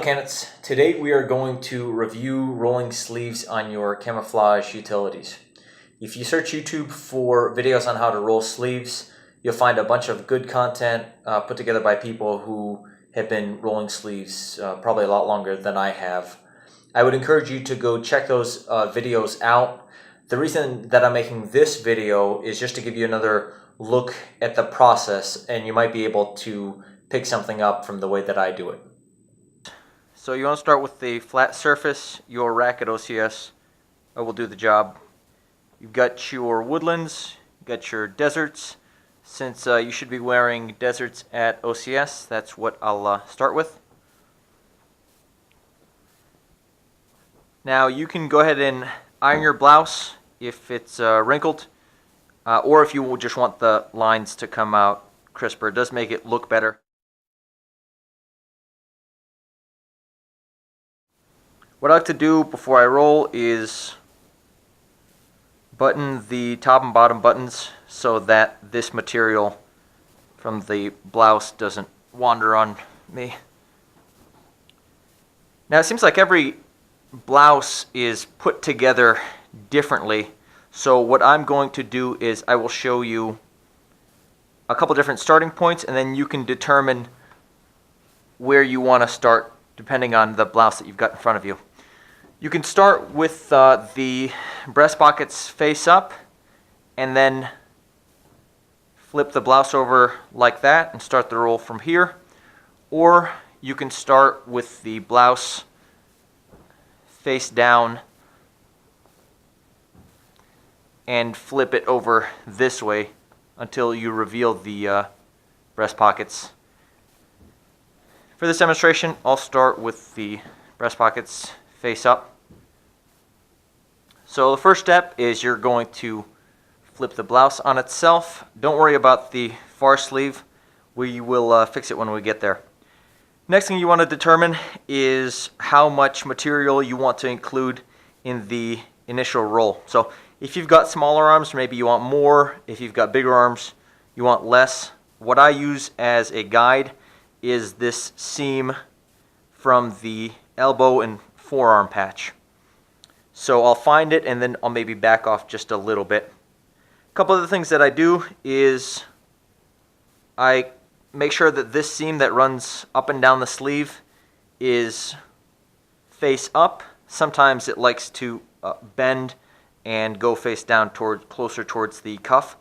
candidates. Today we are going to review rolling sleeves on your camouflage utilities. If you search YouTube for videos on how to roll sleeves, you'll find a bunch of good content put together by people who have been rolling sleeves probably a lot longer than I have. I would encourage you to go check those videos out. The reason that I'm making this video is just to give you another look at the process, and you might be able to pick something up from the way that I do it. So you want to start with the flat surface. Your rack at OCS will do the job. You've got your woodlands, you've got your deserts. Since you should be wearing deserts at OCS, that's what I'll start with. Now you can go ahead and iron your blouse if it's wrinkled, or if you just want the lines to come out crisper. It does make it look better. What I like to do before I roll is button the top and bottom buttons so that this material from the blouse doesn't wander on me. Now it seems like every blouse is put together differently, so what I'm going to do is I will show you a couple different starting points, and then you can determine where you want to start depending on the blouse that you've got in front of you. You can start with the breast pockets face up and then flip the blouse over like that and start the roll from here. Or you can start with the blouse face down and flip it over this way until you reveal the breast pockets. For this demonstration, I'll start with the breast pockets face up. So the first step is you're going to flip the blouse on itself. Don't worry about the far sleeve. We will fix it when we get there. Next thing you want to determine is how much material you want to include in the initial roll. So if you've got smaller arms, maybe you want more. If you've got bigger arms, you want less. What I use as a guide is this seam from the elbow and forearm patch. So I'll find it and then I'll maybe back off just a little bit. A couple of the things that I do is I make sure that this seam that runs up and down the sleeve is face up. Sometimes it likes to bend and go face down closer towards the cuff.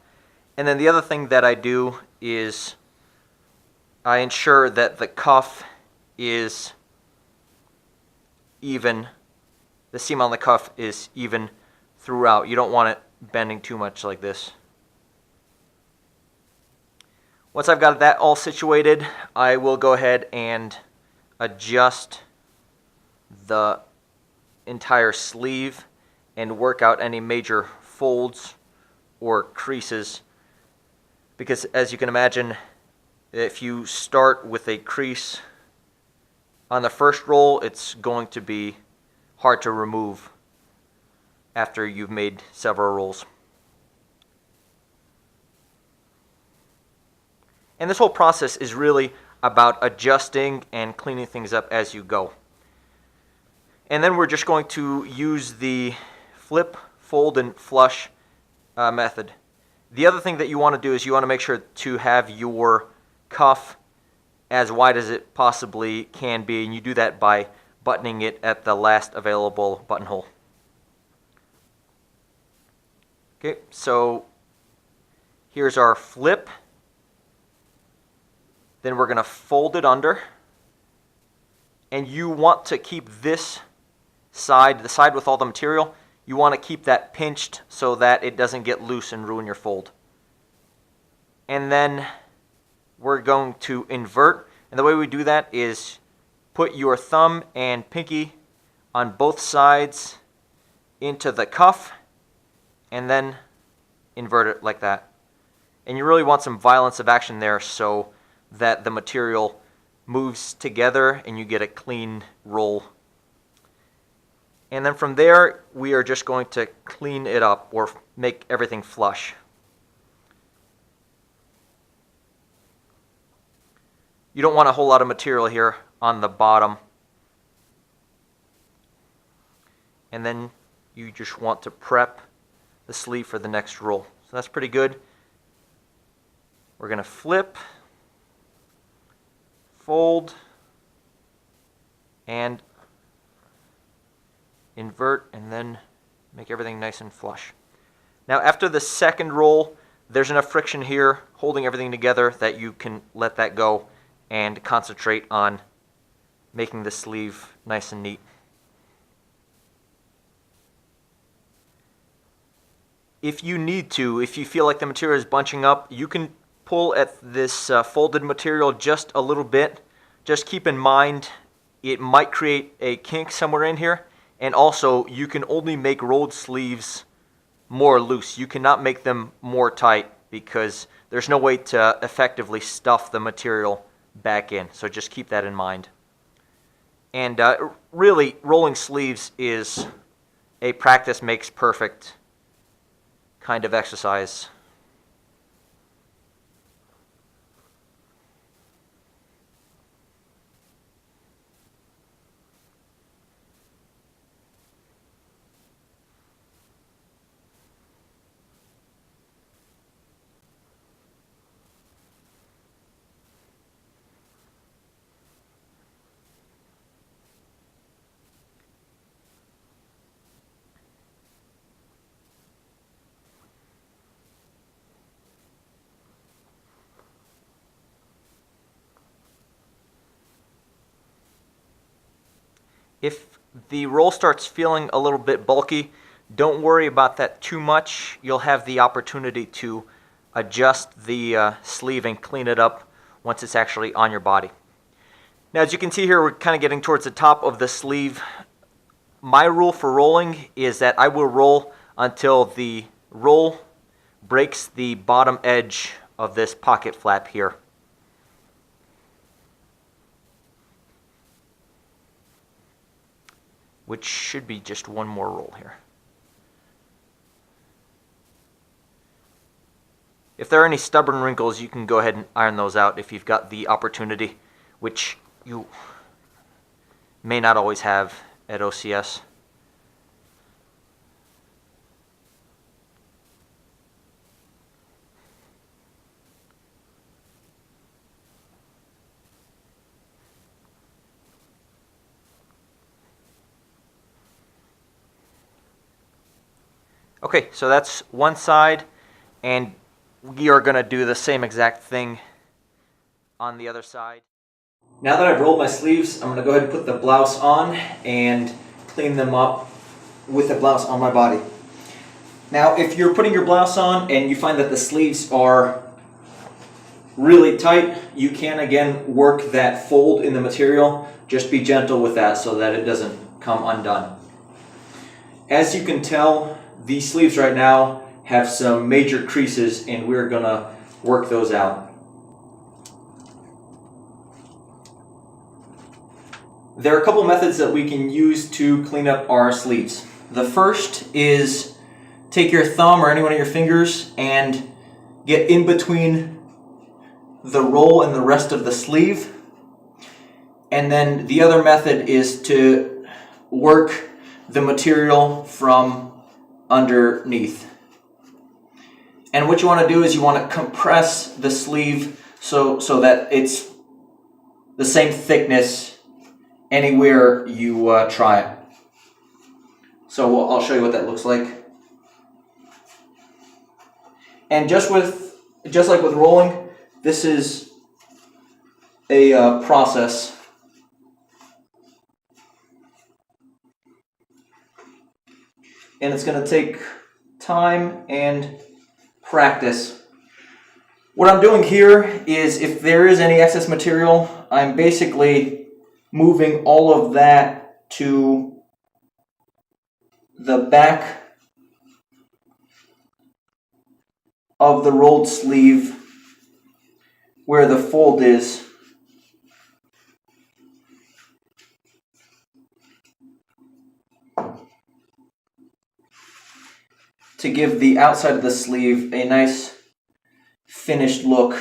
And then the other thing that I do is I ensure that the cuff is even. The seam on the cuff is even throughout. You don't want it bending too much like this. Once I've got that all situated, I will go ahead and adjust the entire sleeve and work out any major folds or creases. Because as you can imagine, if you start with a crease on the first roll, it's going to be hard to remove after you've made several rolls. And this whole process is really about adjusting and cleaning things up as you go. And then we're just going to use the flip, fold, and flush method. The other thing that you want to do is you want to make sure to have your cuff as wide as it possibly can be, and you do that by buttoning it at the last available buttonhole. Okay, so here's our flip. Then we're going to fold it under. And you want to keep this side, the side with all the material, you want to keep that pinched so that it doesn't get loose and ruin your fold. And then we're going to invert. And the way we do that is put your thumb and pinky on both sides into the cuff and then invert it like that. And you really want some violence of action there so that the material moves together and you get a clean roll. And then from there, we are just going to clean it up or make everything flush. You don't want a whole lot of material here on the bottom and then you just want to prep the sleeve for the next roll. So that's pretty good. We're going to flip, fold, and invert, and then make everything nice and flush. Now after the second roll, there's enough friction here holding everything together that you can let that go and concentrate on making the sleeve nice and neat. If you need to, if you feel like the material is bunching up, you can pull at this folded material just a little bit. Just keep in mind it might create a kink somewhere in here, and also you can only make rolled sleeves more loose. You cannot make them more tight because there's no way to effectively stuff the material back in. So just keep that in mind. And really, rolling sleeves is a practice makes perfect kind of exercise. If the roll starts feeling a little bit bulky, don't worry about that too much. You'll have the opportunity to adjust the sleeve and clean it up once it's actually on your body. Now, as you can see here, we're kind of getting towards the top of the sleeve. My rule for rolling is that I will roll until the roll breaks the bottom edge of this pocket flap here. Which should be just one more roll here. If there are any stubborn wrinkles, you can go ahead and iron those out if you've got the opportunity, which you may not always have at OCS. Okay, so that's one side, and we are going to do the same exact thing on the other side. Now that I've rolled my sleeves, I'm going to go ahead and put the blouse on and clean them up with the blouse on my body. Now, if you're putting your blouse on and you find that the sleeves are really tight, you can again work that fold in the material. Just be gentle with that so that it doesn't come undone. As you can tell, these sleeves right now have some major creases, and we're going to work those out. There are a couple methods that we can use to clean up our sleeves. The first is take your thumb or any one of your fingers and get in between the roll and the rest of the sleeve. And then the other method is to work the material from underneath. And what you want to do is you want to compress the sleeve so that it's the same thickness anywhere you try it. So I'll show you what that looks like. And just like with rolling, this is a process. And it's going to take time and practice. What I'm doing here is, if there is any excess material, I'm basically moving all of that to the back of the rolled sleeve where the fold is. To give the outside of the sleeve a nice finished look.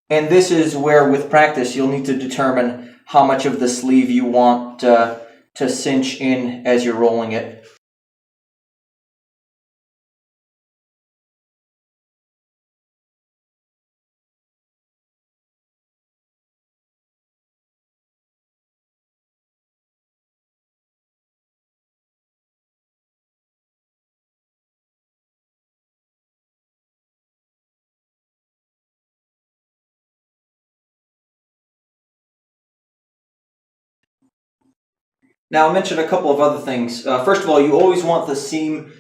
And this is where, with practice, you'll need to determine how much of the sleeve you want to cinch in as you're rolling it. Now, I'll mention a couple of other things. First of all, you always want the seam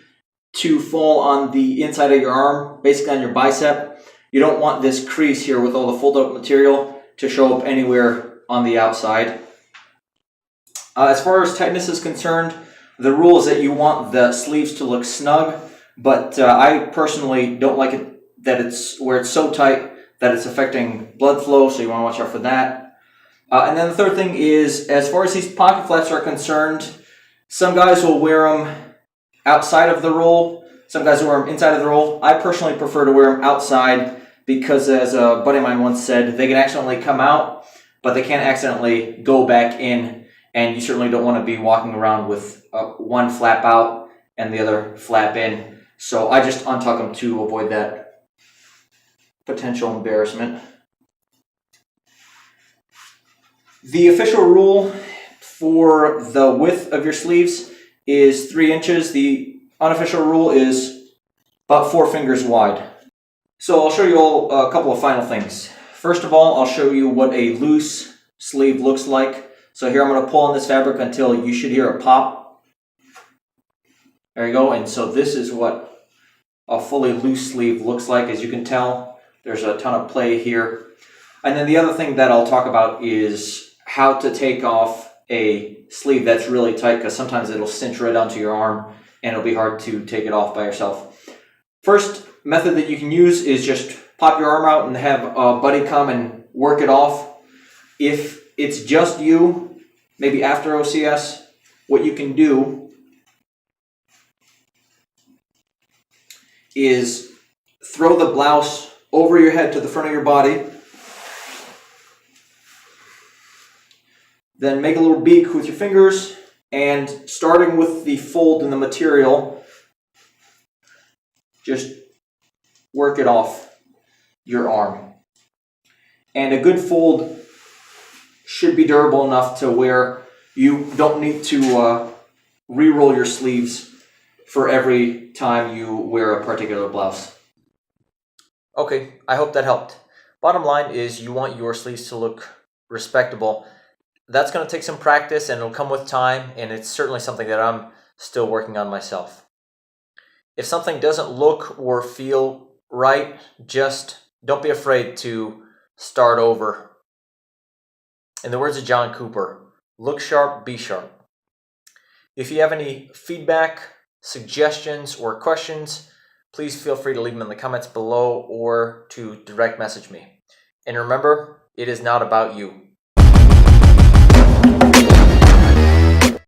to fall on the inside of your arm, basically on your bicep. You don't want this crease here with all the fold-up material to show up anywhere on the outside. As far as tightness is concerned, the rule is that you want the sleeves to look snug, but I personally don't like it that it's where it's so tight that it's affecting blood flow, so you want to watch out for that. And then the third thing is, as far as these pocket flaps are concerned, some guys will wear them outside of the roll. Some guys will wear them inside of the roll. I personally prefer to wear them outside because, as a buddy of mine once said, they can accidentally come out, but they can't accidentally go back in, and you certainly don't want to be walking around with one flap out and the other flap in. So I just untuck them to avoid that potential embarrassment. The official rule for the width of your sleeves is 3 inches. The unofficial rule is about 4 fingers wide. So I'll show you all a couple of final things. First of all, I'll show you what a loose sleeve looks like. So here I'm going to pull on this fabric until you should hear a pop. There you go. And so this is what a fully loose sleeve looks like. As you can tell, there's a ton of play here. And then the other thing that I'll talk about is how to take off a sleeve that's really tight, because sometimes it'll cinch right onto your arm and it'll be hard to take it off by yourself. First method that you can use is just pop your arm out and have a buddy come and work it off. If it's just you, maybe after OCS, what you can do is throw the blouse over your head to the front of your body. Then make a little beak with your fingers, and starting with the fold in the material, just work it off your arm. And a good fold should be durable enough to where you don't need to re-roll your sleeves for every time you wear a particular blouse. Okay, I hope that helped. Bottom line is you want your sleeves to look respectable. That's going to take some practice, and it'll come with time, and it's certainly something that I'm still working on myself. If something doesn't look or feel right, just don't be afraid to start over. In the words of John Cooper, look sharp, be sharp. If you have any feedback, suggestions, or questions, please feel free to leave them in the comments below or to direct message me. And remember, it is not about you.